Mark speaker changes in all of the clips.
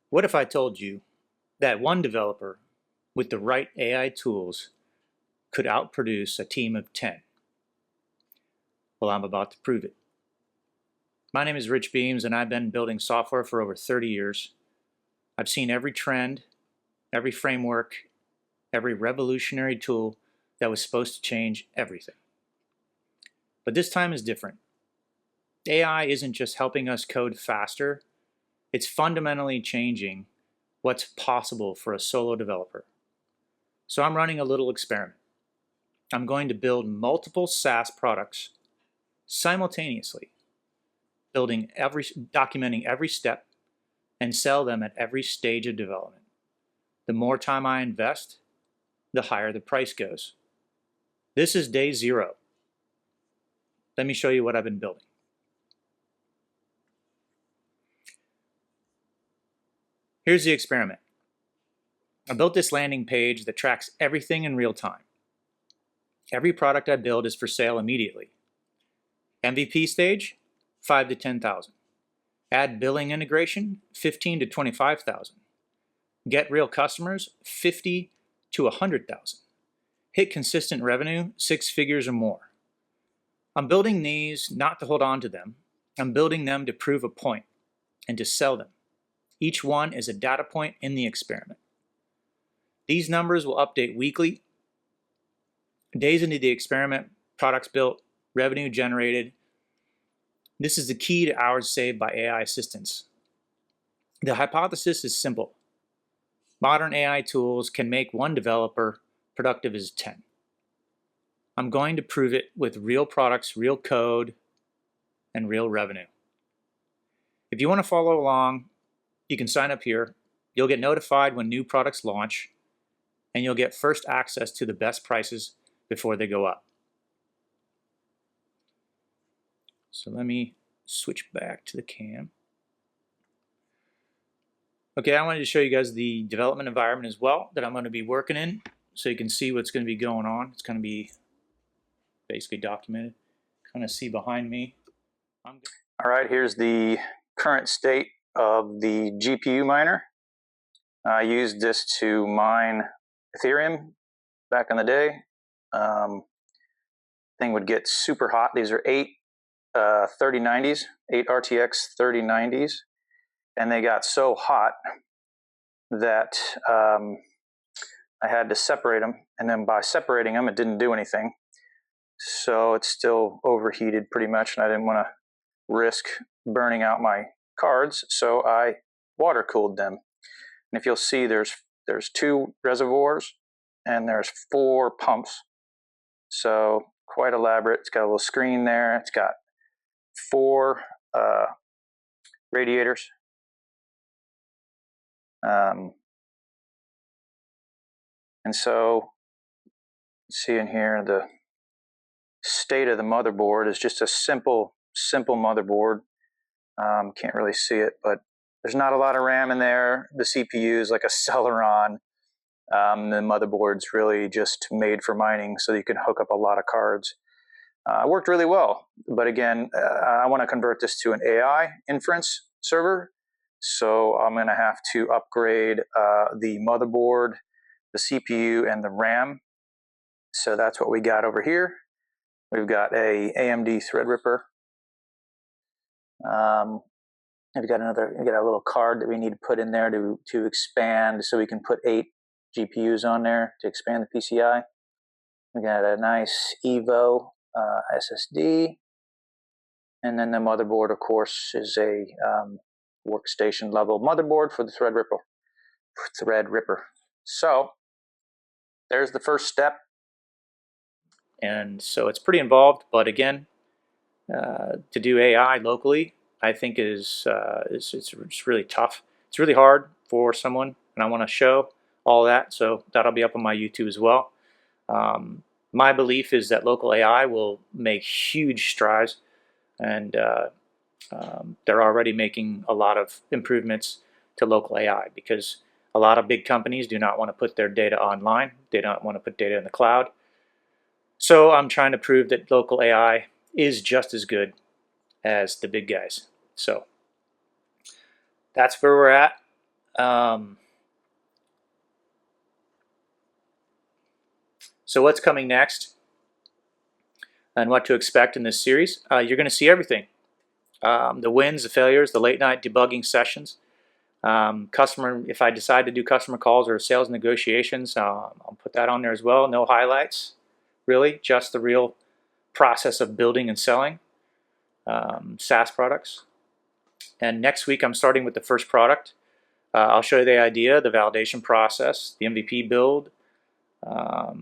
Speaker 1: What if I told you that one developer with the right AI tools could outproduce a team of 10? Well, I'm about to prove it. My name is Rich Beams, and I've been building software for over 30 years. I've seen every trend, every framework, every revolutionary tool that was supposed to change everything. But this time is different. AI isn't just helping us code faster, it's fundamentally changing what's possible for a solo developer. So I'm running a little experiment. I'm going to build multiple SaaS products simultaneously, documenting every step, and sell them at every stage of development. The more time I invest, the higher the price goes. This is day 0. Let me show you what I've been building. Here's the experiment. I built this landing page that tracks everything in real time. Every product I build is for sale immediately. MVP stage, 5 to 10,000. Add billing integration, 15 to 25,000. Get real customers, 50 to 100,000. Hit consistent revenue, 6 figures or more. I'm building these not to hold on to them. I'm building them to prove a point and to sell them. Each one is a data point in the experiment. These numbers will update weekly. Days into the experiment, products built, revenue generated. This is the key to hours saved by AI assistants. The hypothesis is simple. Modern AI tools can make one developer productive as 10. I'm going to prove it with real products, real code, and real revenue. If you want to follow along, you can sign up here. You'll get notified when new products launch, and you'll get first access to the best prices before they go up. So let me switch back to the cam. Okay, I wanted to show you guys the development environment as well that I'm going to be working in, so you can see what's going to be going on. It's going to be basically documented. Kind of see behind me. All right, here's the current state of the GPU miner. I used this to mine Ethereum back in the day. Thing would get super hot. These are 8 3090s, 8 RTX 3090s, and they got so hot that I had to separate them, and then by separating them, it didn't do anything. So it's still overheated pretty much, and I didn't want to risk burning out my cards, so I water cooled them. And if you'll see, there's 2 reservoirs and there's 4 pumps. So quite elaborate. It's got a little screen there. It's got 4 radiators. And so see in here, the state of the motherboard is just a simple motherboard. Can't really see it, but there's not a lot of RAM in there. The CPU is like a Celeron. The motherboard's really just made for mining, so you can hook up a lot of cards. It worked really well, but again, I want to convert this to an AI inference server, so I'm going to have to upgrade the motherboard, the CPU, and the RAM. So that's what we got over here. We've got a AMD Threadripper. We've got a little card that we need to put in there to expand, so we can put 8 GPUs on there to expand the PCI. We got a nice Evo SSD, and then the motherboard, of course, is a workstation level motherboard for the Threadripper. So there's the first step, and so it's pretty involved. But again, to do AI locally, I think it's really tough. It's really hard for someone, and I want to show all that, so that'll be up on my YouTube as well. My belief is that local AI will make huge strides, and they're already making a lot of improvements to local AI, because a lot of big companies do not want to put their data online. They don't want to put data in the cloud. So I'm trying to prove that local AI is just as good as the big guys. So that's where we're at. So what's coming next and what to expect in this series? You're going to see everything. The wins, the failures, the late night debugging sessions. If I decide to do customer calls or sales negotiations, I'll put that on there as well. No highlights, really, just the real process of building and selling SaaS products. And next week I'm starting with the first product. I'll show you the idea, the validation process, the MVP build. I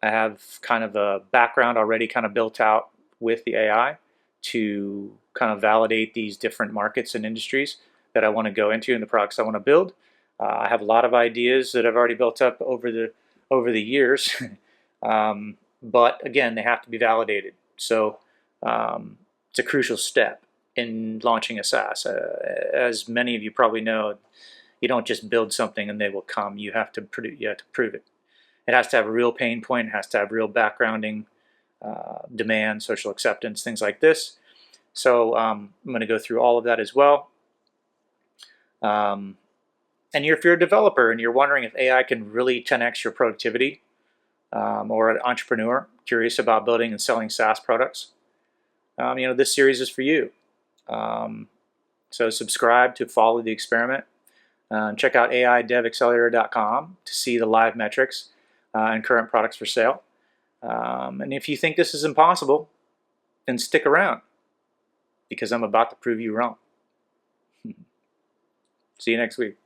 Speaker 1: have kind of a background already kind of built out with the AI to kind of validate these different markets and industries that I want to go into and the products I want to build. I have a lot of ideas that I've already built up over the years, but again, they have to be validated. So it's a crucial step in launching a SaaS. As many of you probably know, you don't just build something and they will come. You have to prove it. It has to have a real pain point. It has to have real backgrounding, demand, social acceptance, things like this. So I'm going to go through all of that as well. And if you're a developer and you're wondering if AI can really 10x your productivity, or an entrepreneur curious about building and selling SaaS products, this series is for you. So subscribe to follow the experiment. Check out AIDevAccelerator.com to see the live metrics and current products for sale. And if you think this is impossible, then stick around, because I'm about to prove you wrong. See you next week.